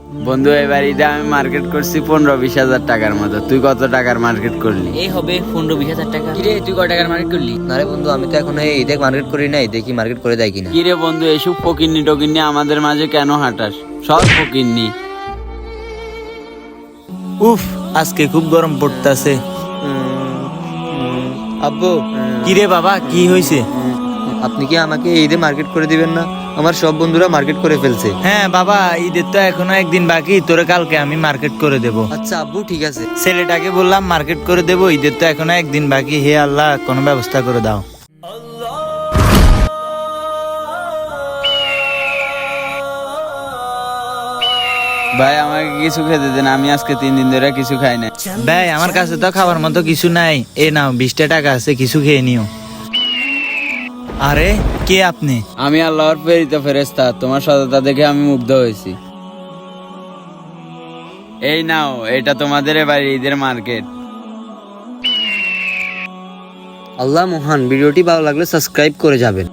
বন্ধু এবার ঈদে আমি মার্কেট করছি 15-20 হাজার টাকার মতো। তুই কত টাকার মার্কেট করলি? এই হবে 15-20 হাজার টাকা। কিরে তুই কত টাকার মার্কেট করলি? না রে বন্ধু, আমি তো এখন এই ঈদে মার্কেট করি নাই, দেখি মার্কেট করে দেয় কিনা। কি রে বন্ধু, এসব ফকিন্নি টকিন্নি আমাদের মাঝে কেন হাঁটাস? সব ফকিন্নি। উফ, আজকে খুব গরম পড়তাছে। আব্বু, কিরে বাবা, কি হয়েছে? আপনি কি আমাকে এই ঈদে মার্কেট করে দিবেন না? আমার সব বন্ধুরা মার্কেট করে ফেলছে। হ্যাঁ বাবা, ঈদের তো এখনো একদিন বাকি, তোরে কালকে আমি মার্কেট করে দেব। আচ্ছা আব্বু, ঠিক আছে। ছেলেটাকে বললাম মার্কেট করে দেব, ঈদের তো এখনো একদিন বাকি। হে আল্লাহ, কোনো ব্যবস্থা করে দাও। ভাই আমাকে কিছু খেতে দেন, আমি আজকে 3 দিন ধরে কিছু খাই না। ভাই আমার কাছে তো খাবার মতো কিছু নাই, এ নাও 20টা টাকা আছে, কিছু খেয়ে নিও। আরে কে আপনি? আমি আল্লাহর প্রেরিত ফেরেশতা, তোমার সততা দেখে আমি মুগ্ধ হয়েছি। এই নাও, এটা তোমাদের এবার ঈদের মার্কেট। আল্লাহ মহান। ভিডিওটি ভালো লাগলে সাবস্ক্রাইব করে যাবেন।